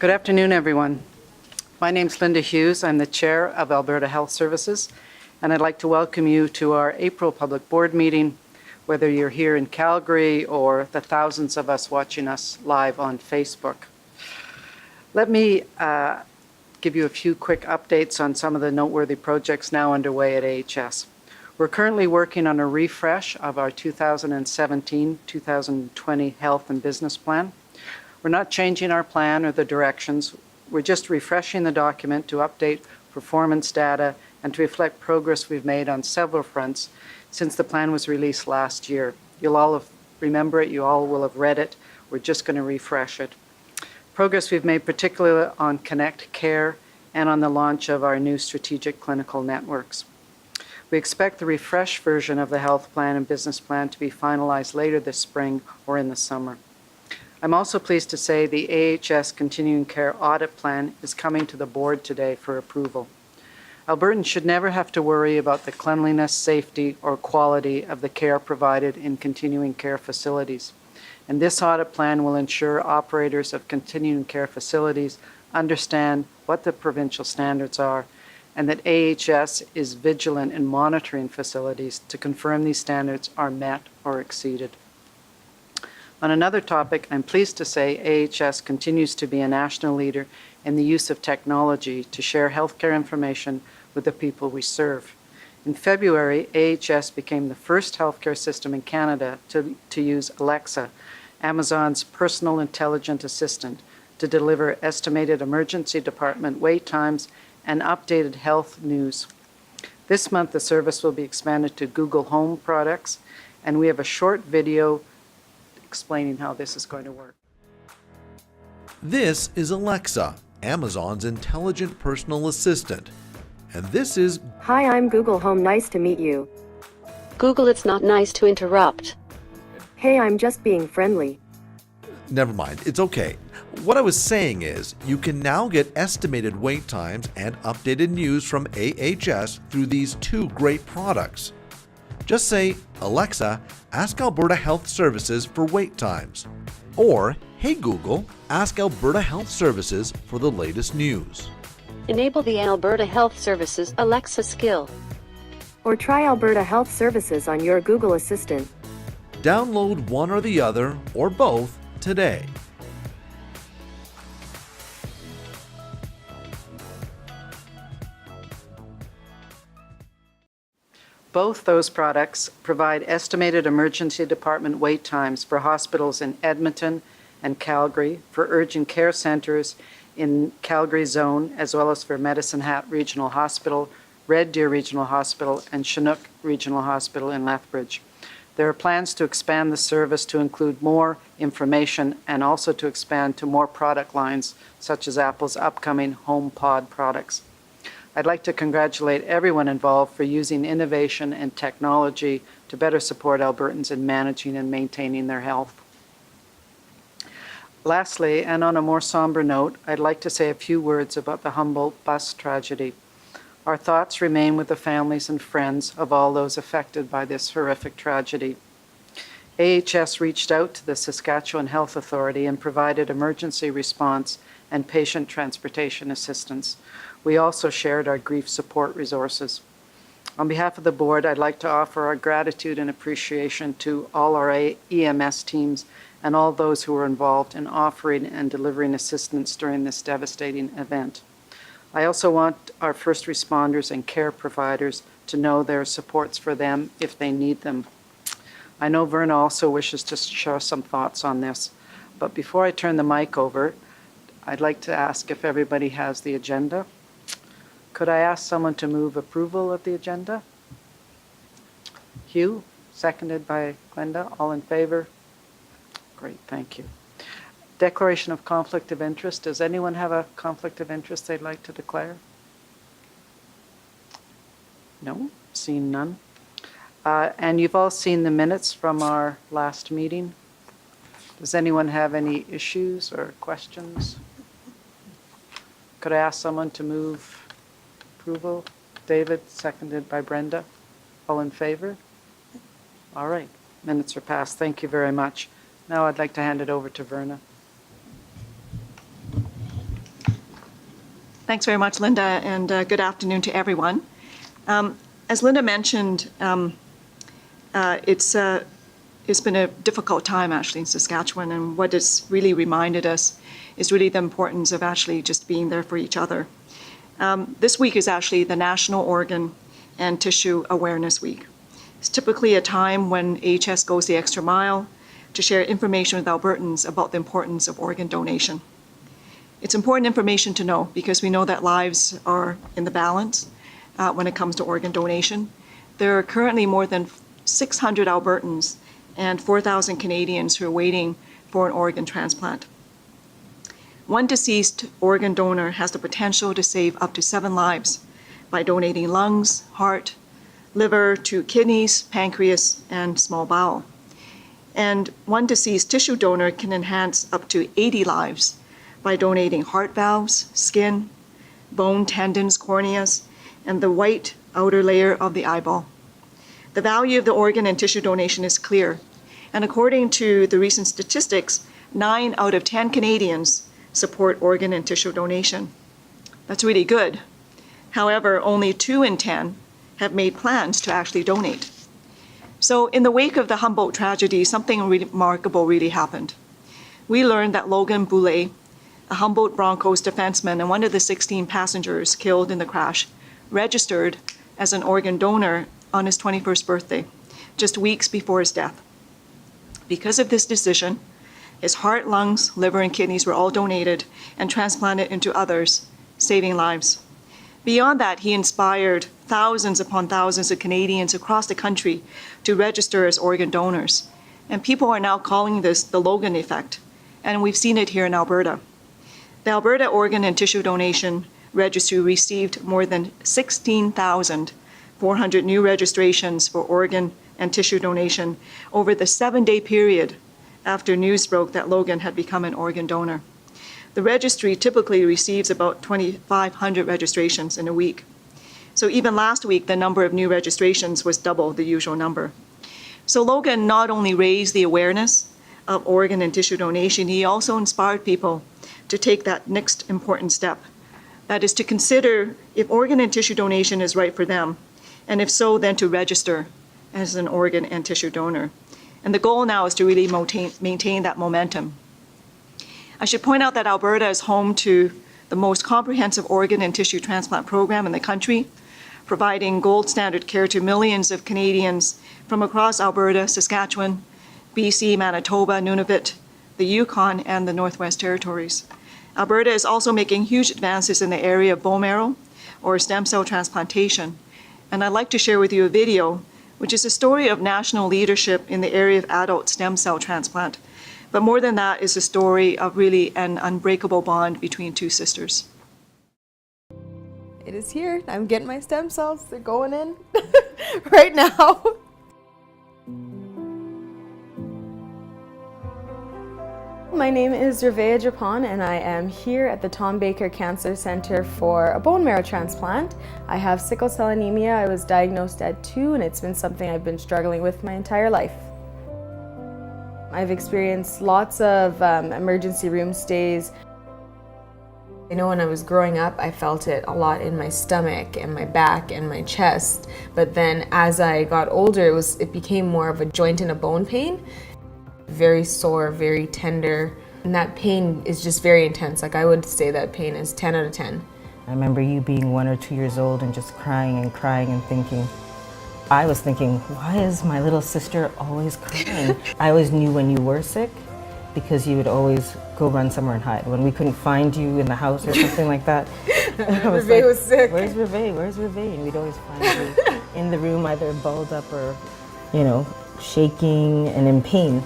Good afternoon, everyone. My name is Linda Hughes. I'm the Chair of Alberta Health Services, and I'd like to welcome you to our April Public Board meeting, whether you're here in Calgary or the thousands of us watching us live on Facebook. Let me give you a few quick updates on some of the noteworthy projects now underway at AHS. We're currently working on a refresh of our 2017-2020 Health and Business Plan. We're not changing our plan or the directions. We're just refreshing the document to update performance data and to reflect progress we've made on several fronts since the plan was released last year. You'll all remember it. You all will have read it. We're just going to refresh it. Progress we've made particularly on Connect Care and on the launch of our new strategic clinical networks. We expect the refreshed version of the health plan and business plan to be finalized later this spring or in the summer. I'm also pleased to say the AHS Continuing Care Audit Plan is coming to the board today for approval. Albertans should never have to worry about the cleanliness, safety, or quality of the care provided in continuing care facilities. And this audit plan will ensure operators of continuing care facilities understand what the provincial standards are and that AHS is vigilant in monitoring facilities to confirm these standards are met or exceeded. On another topic, I'm pleased to say AHS continues to be a national leader in the use of technology to share healthcare information with the people we serve. In February, AHS became the first healthcare system in Canada to use Alexa, Amazon's personal intelligent assistant, to deliver estimated emergency department wait times and updated health news. This month, the service will be expanded to Google Home products, and we have a short video explaining how this is going to work. This is Alexa, Amazon's intelligent personal assistant. And this is... Hi, I'm Google Home. Nice to meet you. Google, it's not nice to interrupt. Hey, I'm just being friendly. Never mind, it's okay. What I was saying is, you can now get estimated wait times and updated news from AHS through these two great products. Just say, Alexa, ask Alberta Health Services for wait times. Or, hey Google, ask Alberta Health Services for the latest news. Enable the Alberta Health Services Alexa skill. Or try Alberta Health Services on your Google Assistant. Download one or the other, or both, today. Both those products provide estimated emergency department wait times for hospitals in Edmonton and Calgary, for urgent care centers in Calgary Zone, as well as for Medicine Hat Regional Hospital, Red Deer Regional Hospital, and Chinook Regional Hospital in Lethbridge. There are plans to expand the service to include more information and also to expand to more product lines, such as Apple's upcoming HomePod products. I'd like to congratulate everyone involved for using innovation and technology to better support Albertans in managing and maintaining their health. Lastly, and on a more somber note, I'd like to say a few words about the Humboldt bus tragedy. Our thoughts remain with the families and friends of all those affected by this horrific tragedy. AHS reached out to the Saskatchewan Health Authority and provided emergency response and patient transportation assistance. We also shared our grief support resources. On behalf of the board, I'd like to offer our gratitude and appreciation to all our EMS teams and all those who were involved in offering and delivering assistance during this devastating event. I also want our first responders and care providers to know there are supports for them if they need them. I know Verna also wishes to share some thoughts on this, but before I turn the mic over, I'd like to ask if everybody has the agenda. Could I ask someone to move approval of the agenda? Hugh, seconded by Glenda. All in favor? Great, thank you. Declaration of conflict of interest. Does anyone have a conflict of interest they'd like to declare? No, seeing none. And you've all seen the minutes from our last meeting. Does anyone have any issues or questions? Could I ask someone to move approval? David, seconded by Brenda. All in favor? All right, minutes are passed. Thank you very much. Now I'd like to hand it over to Verna. Thanks very much, Linda, and good afternoon to everyone. As Linda mentioned, it's been a difficult time actually in Saskatchewan, and what it's really reminded us is really the importance of actually just being there for each other. This week is actually the National Organ and Tissue Awareness Week. It's typically a time when AHS goes the extra mile to share information with Albertans about the importance of organ donation. It's important information to know because we know that lives are in the balance when it comes to organ donation. There are currently more than 600 Albertans and 4,000 Canadians who are waiting for an organ transplant. One deceased organ donor has the potential to save up to 7 lives by donating lungs, heart, liver to kidneys, pancreas, and small bowel. And one deceased tissue donor can enhance up to 80 lives by donating heart valves, skin, bone, tendons, corneas, and the white outer layer of the eyeball. The value of the organ and tissue donation is clear, and according to the recent statistics, 9 out of 10 Canadians support organ and tissue donation. That's really good. However, only 2 in 10 have made plans to actually donate. So in the wake of the Humboldt tragedy, something remarkable really happened. We learned that Logan Boulay, a Humboldt Broncos defenseman and one of the 16 passengers killed in the crash, registered as an organ donor on his 21st birthday, just weeks before his death. Because of this decision, his heart, lungs, liver, and kidneys were all donated and transplanted into others, saving lives. Beyond that, he inspired thousands upon thousands of Canadians across the country to register as organ donors. And people are now calling this the Logan effect, and we've seen it here in Alberta. The Alberta Organ and Tissue Donation Registry received more than 16,400 new registrations for organ and tissue donation over the 7-day period after news broke that Logan had become an organ donor. The registry typically receives about 2,500 registrations in a week. So even last week, the number of new registrations was double the usual number. So Logan not only raised the awareness of organ and tissue donation, he also inspired people to take that next important step. That is to consider if organ and tissue donation is right for them, and if so, then to register as an organ and tissue donor. And the goal now is to really maintain that momentum. I should point out that Alberta is home to the most comprehensive organ and tissue transplant program in the country, providing gold standard care to millions of Canadians from across Alberta, Saskatchewan, BC, Manitoba, Nunavut, the Yukon, and the Northwest Territories. Alberta is also making huge advances in the area of bone marrow or stem cell transplantation. And I'd like to share with you a video, which is a story of national leadership in the area of adult stem cell transplant. But more than that is a story of really an unbreakable bond between 2 sisters. It is here. I'm getting my stem cells. They're going in right now. My name is Revea Japan, and I am here at the Tom Baker Cancer Center for a bone marrow transplant. I have sickle cell anemia. I was diagnosed at 2, and it's been something I've been struggling with my entire life. I've experienced lots of emergency room stays. I know when I was growing up, I felt it a lot in my stomach and my back and my chest. But then as I got older, it became more of a joint and a bone pain. Very sore, very tender. And that pain is just very intense. Like I would say that pain is 10 out of 10. I remember you being 1 or 2 years old and just crying and thinking, I was thinking, why is my little sister always crying? I always knew when you were sick because you would always go run somewhere and hide. When we couldn't find you in the house or something like that, Revea was sick. Where's Revea? Where's Revea? And we'd always find you in the room either balled up or, you know, shaking and in pain.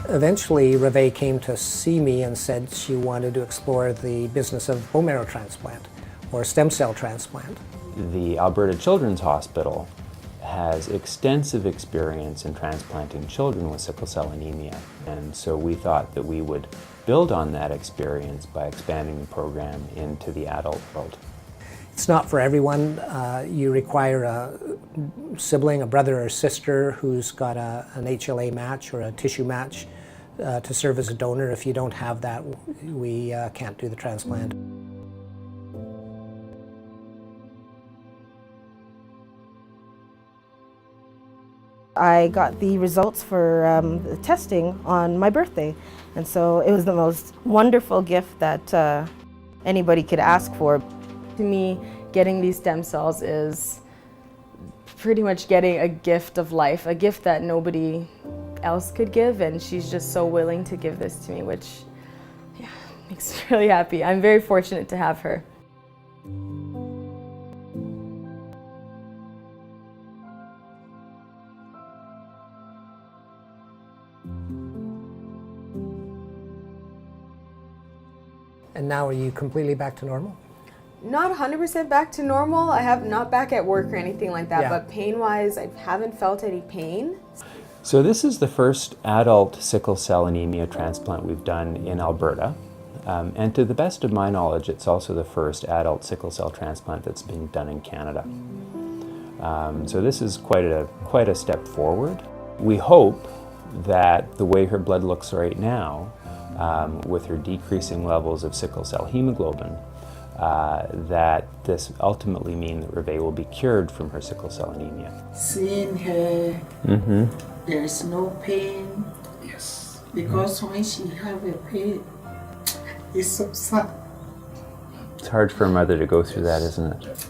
Eventually, Revea came to see me and said she wanted to explore the business of bone marrow transplant or stem cell transplant. The Alberta Children's Hospital has extensive experience in transplanting children with sickle cell anemia. And so we thought that we would build on that experience by expanding the program into the adult world. It's not for everyone. You require a sibling, a brother or sister who's got an HLA match or a tissue match to serve as a donor. If you don't have that, we can't do the transplant. I got the results for the testing on my birthday, and so it was the most wonderful gift that anybody could ask for. To me, getting these stem cells is pretty much getting a gift of life, a gift that nobody else could give, and she's just so willing to give this to me, which makes me really happy. I'm very fortunate to have her. And now are you completely back to normal? Not 100% back to normal. I have not back at work or anything like that, but pain-wise, I haven't felt any pain. So this is the first adult sickle cell anemia transplant we've done in Alberta. And to the best of my knowledge, it's also the first adult sickle cell transplant that's been done in Canada. So this is quite a step forward. We hope that the way her blood looks right now, with her decreasing levels of sickle cell hemoglobin, that this ultimately mean that Reve will be cured from her sickle cell anemia. Seeing her, there's no pain. Yes. Because when she have a pain, it's so sad. It's hard for a mother to go through that, isn't it?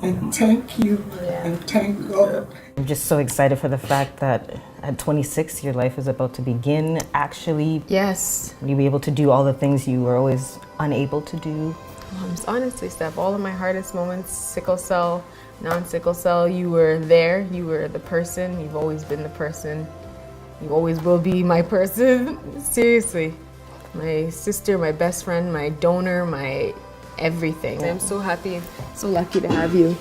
And thank you, and thank God. I'm just so excited for the fact that at 26, your life is about to begin. Actually, Yes. you'll be able to do all the things you were always unable to do. Honestly, Steph, all of my hardest moments, sickle cell, non-sickle cell, you were there, you were the person, you've always been the person, you always will be my person. Seriously. My sister, my best friend, my donor, my everything. I'm so happy, so lucky to have you.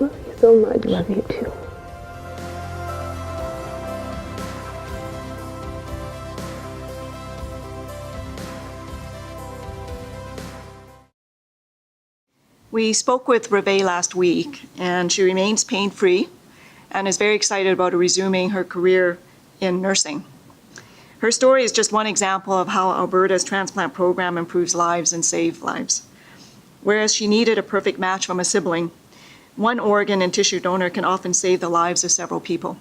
Love you so much. Love you too. We spoke with Reve last week, and she remains pain-free and is very excited about resuming her career in nursing. Her story is just one example of how Alberta's transplant program improves lives and saves lives. Whereas she needed a perfect match from a sibling, one organ and tissue donor can often save the lives of several people.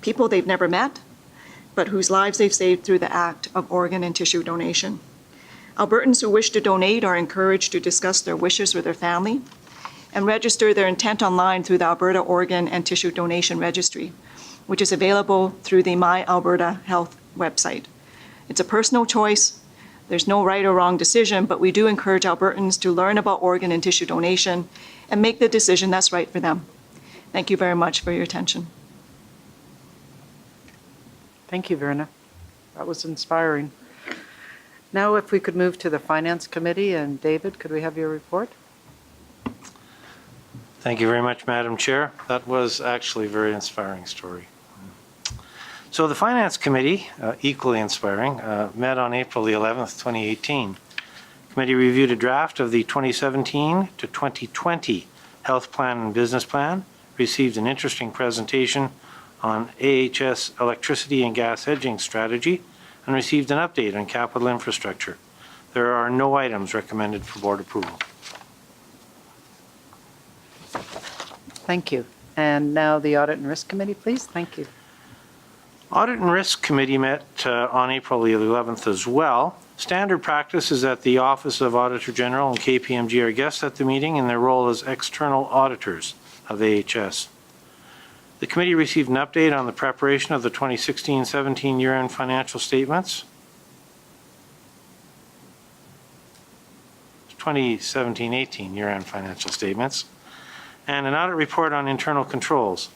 People they've never met, but whose lives they've saved through the act of organ and tissue donation. Albertans who wish to donate are encouraged to discuss their wishes with their family and register their intent online through the Alberta Organ and Tissue Donation Registry, which is available through the My Alberta Health website. It's a personal choice. There's no right or wrong decision, but we do encourage Albertans to learn about organ and tissue donation and make the decision that's right for them. Thank you very much for your attention. Thank you, Verna. That was inspiring. Now, if we could move to the Finance Committee, and David, could we have your report? Thank you very much, Madam Chair. That was actually a very inspiring story. So the Finance Committee, equally inspiring, met on April the 11th, 2018. The committee reviewed a draft of the 2017 to 2020 Health Plan and Business Plan, received an interesting presentation on AHS electricity and gas hedging strategy, and received an update on capital infrastructure. There are no items recommended for board approval. Thank you. And now the Audit and Risk Committee, please. Thank you. Audit and Risk Committee met on April the 11th as well. Standard practice is that the Office of Auditor General and KPMG are guests at the meeting in their role as external auditors of AHS. The committee received an update on the preparation of the 2016-17 year-end financial statements. 2017-18 year-end financial statements, and an audit report on internal controls.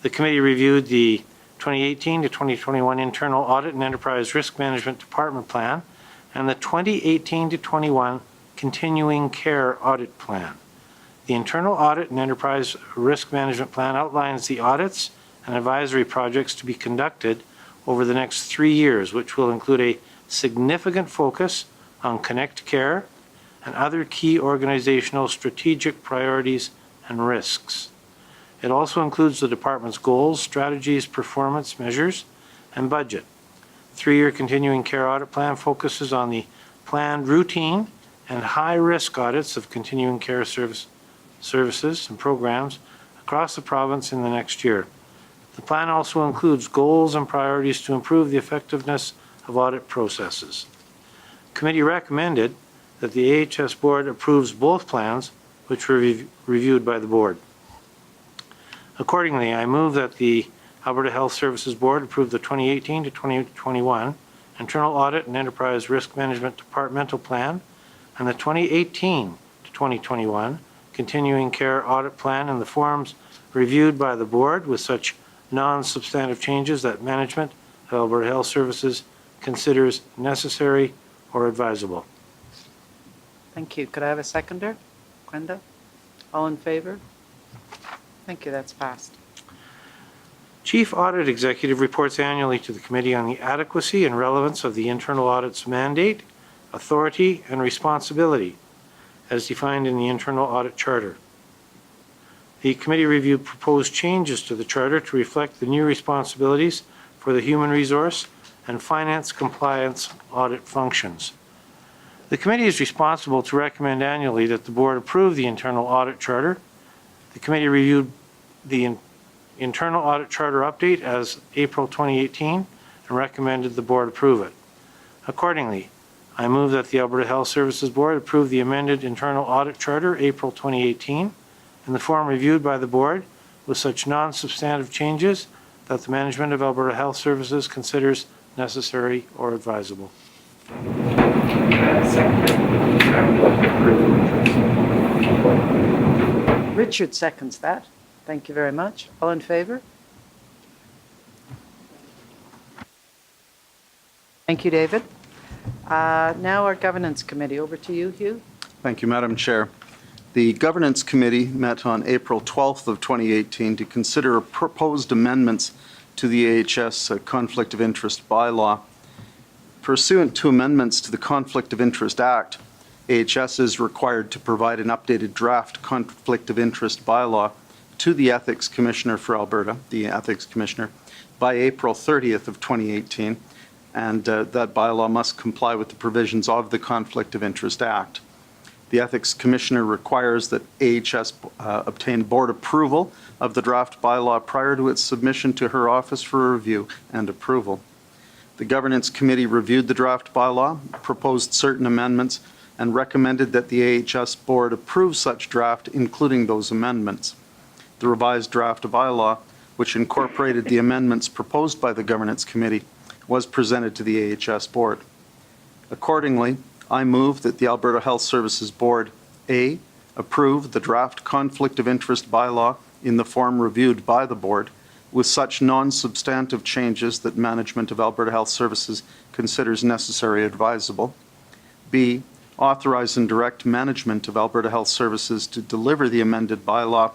The committee reviewed the 2018 to 2021 Internal Audit and Enterprise Risk Management Department Plan and the 2018 to 21 Continuing Care Audit Plan. The internal audit and enterprise risk management plan outlines the audits and advisory projects to be conducted over the next 3 years, which will include a significant focus on Connect Care and other key organizational strategic priorities and risks. It also includes the department's goals, strategies, performance measures, and budget. 3-year continuing care audit plan focuses on the planned routine and high-risk audits of continuing care services and programs across the province in the next year. The plan also includes goals and priorities to improve the effectiveness of audit processes. Committee recommended that the AHS board approves both plans, which were reviewed by the board. Accordingly, I move that the Alberta Health Services Board approve the 2018 to 2021 Internal Audit and Enterprise Risk Management Departmental Plan and the 2018 to 2021 Continuing Care Audit Plan in the forms reviewed by the board with such non-substantive changes that management of Alberta Health Services considers necessary or advisable. Thank you. Could I have a seconder? Gwenda? All in favor? Thank you. That's passed. Chief Audit Executive reports annually to the committee on the adequacy and relevance of the internal audit's mandate, authority, and responsibility as defined in the Internal Audit Charter. The committee reviewed proposed changes to the charter to reflect the new responsibilities for the human resource and finance compliance audit functions. The committee is responsible to recommend annually that the board approve the Internal Audit Charter. The committee reviewed the Internal Audit Charter update as April 2018 and recommended the board approve it. Accordingly, I move that the Alberta Health Services Board approve the amended Internal Audit Charter April 2018 in the form reviewed by the board with such non-substantive changes that the management of Alberta Health Services considers necessary or advisable. Richard seconds that. Thank you very much. All in favor? Thank you, David. Now our Governance Committee. Over to you, Hugh. Thank you, Madam Chair. The Governance Committee met on April 12th of 2018 to consider proposed amendments to the AHS Conflict of Interest bylaw. Pursuant to amendments to the Conflict of Interest Act, AHS is required to provide an updated draft Conflict of Interest bylaw to the Ethics Commissioner for Alberta, the Ethics Commissioner, by April 30th of 2018, and that bylaw must comply with the provisions of the Conflict of Interest Act. The Ethics Commissioner requires that AHS obtain board approval of the draft bylaw prior to its submission to her office for review and approval. The Governance Committee reviewed the draft bylaw, proposed certain amendments, and recommended that the AHS board approve such draft, including those amendments. The revised draft bylaw, which incorporated the amendments proposed by the Governance Committee, was presented to the AHS board. Accordingly, I move that the Alberta Health Services Board, A, approve the draft Conflict of Interest bylaw in the form reviewed by the board, with such non-substantive changes that management of Alberta Health Services considers necessary and advisable. B, authorize and direct management of Alberta Health Services to deliver the amended bylaw,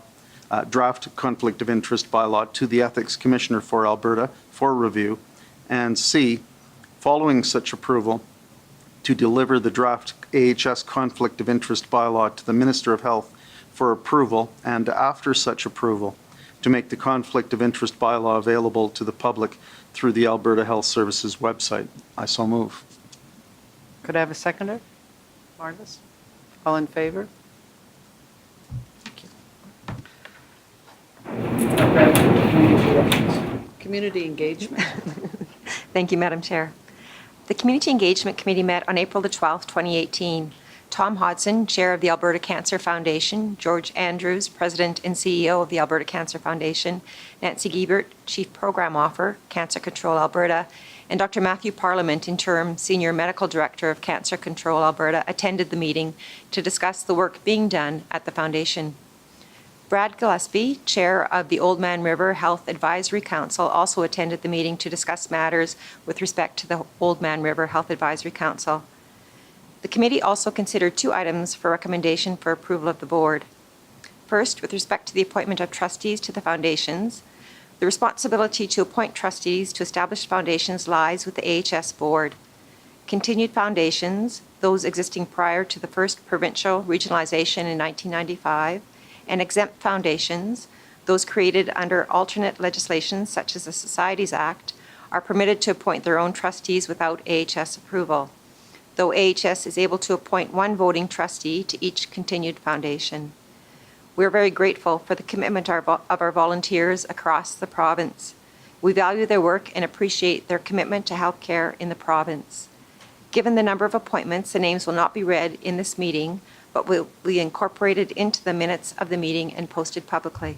draft Conflict of Interest bylaw to the Ethics Commissioner for Alberta for review. And C, following such approval, to deliver the draft AHS Conflict of Interest bylaw to the Minister of Health for approval, and after such approval, to make the Conflict of Interest bylaw available to the public through the Alberta Health Services website. I so move. Could I have a seconder? Marlis? All in favor? Thank you. Community engagement. Thank you, Madam Chair. The Community Engagement Committee met on April the 12th, 2018. Tom Hodson, Chair of the Alberta Cancer Foundation, George Andrews, President and CEO of the Alberta Cancer Foundation, Nancy Giebert, Chief Program Officer, Cancer Control Alberta, and Dr. Matthew Parliament, Interim Senior Medical Director of Cancer Control Alberta, attended the meeting to discuss the work being done at the Foundation. Brad Gillespie, Chair of the Oldman River Health Advisory Council, also attended the meeting to discuss matters with respect to the Oldman River Health Advisory Council. The committee also considered 2 items for recommendation for approval of the board. First, with respect to the appointment of trustees to the foundations, the responsibility to appoint trustees to established foundations lies with the AHS Board. Continued foundations, those existing prior to the first provincial regionalization in 1995, and exempt foundations, those created under alternate legislation such as the Societies Act, are permitted to appoint their own trustees without AHS approval, though AHS is able to appoint one voting trustee to each continued foundation. We are very grateful for the commitment of our volunteers across the province. We value their work and appreciate their commitment to healthcare in the province. Given the number of appointments, the names will not be read in this meeting, but will be incorporated into the minutes of the meeting and posted publicly.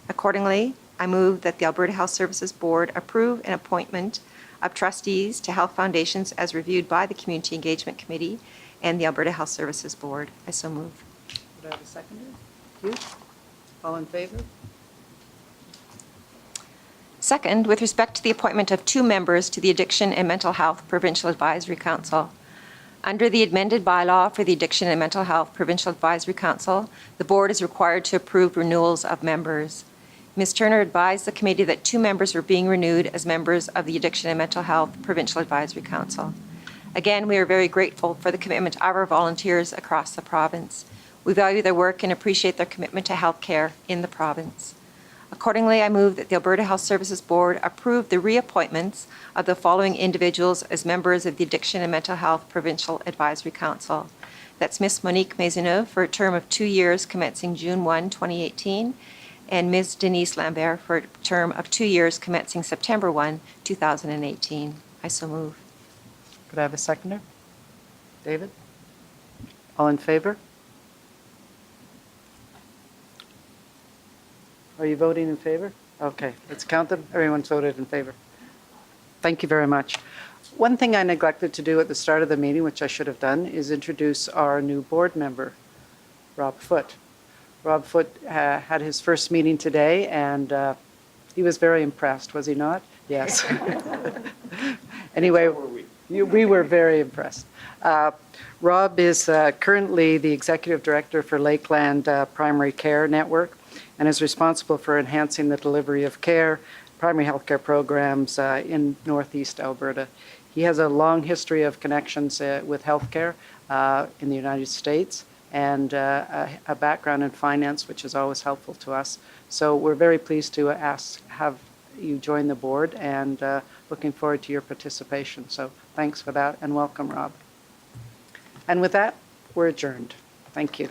Accordingly, I move that the Alberta Health Services Board approve an appointment of trustees to health foundations as reviewed by the Community Engagement Committee and the Alberta Health Services Board. I so move. Would I have a seconder? Hughes? All in favor? Second, with respect to the appointment of 2 members to the Addiction and Mental Health Provincial Advisory Council. Under the amended bylaw for the Addiction and Mental Health Provincial Advisory Council, the Board is required to approve renewals of members. Ms. Turner advised the committee that 2 members were being renewed as members of the Addiction and Mental Health Provincial Advisory Council. Again, we are very grateful for the commitment of our volunteers across the province. We value their work and appreciate their commitment to health care in the province. Accordingly, I move that the Alberta Health Services Board approve the reappointments of the following individuals as members of the Addiction and Mental Health Provincial Advisory Council. That's Ms. Monique Maisonneuve for a term of 2 years commencing June 1, 2018, and Ms. Denise Lambert for a term of 2 years commencing September 1, 2018. I so move. Could I have a seconder? David? All in favor? Are you voting in favor? Okay, let's count them. Everyone's voted in favor. Thank you very much. One thing I neglected to do at the start of the meeting, which I should have done, is introduce our new board member, Rob Foote. Rob Foote had his first meeting today, and he was very impressed, was he not? Yes. Anyway, we were very impressed. Rob is currently the Executive Director for Lakeland Primary Care Network, and is responsible for enhancing the delivery of care, primary health care programs in Northeast Alberta. He has a long history of connections with healthcare in the United States and a background in finance, which is always helpful to us. So we're very pleased to have you join the board and looking forward to your participation. So thanks for that and welcome, Rob. And with that, we're adjourned. Thank you.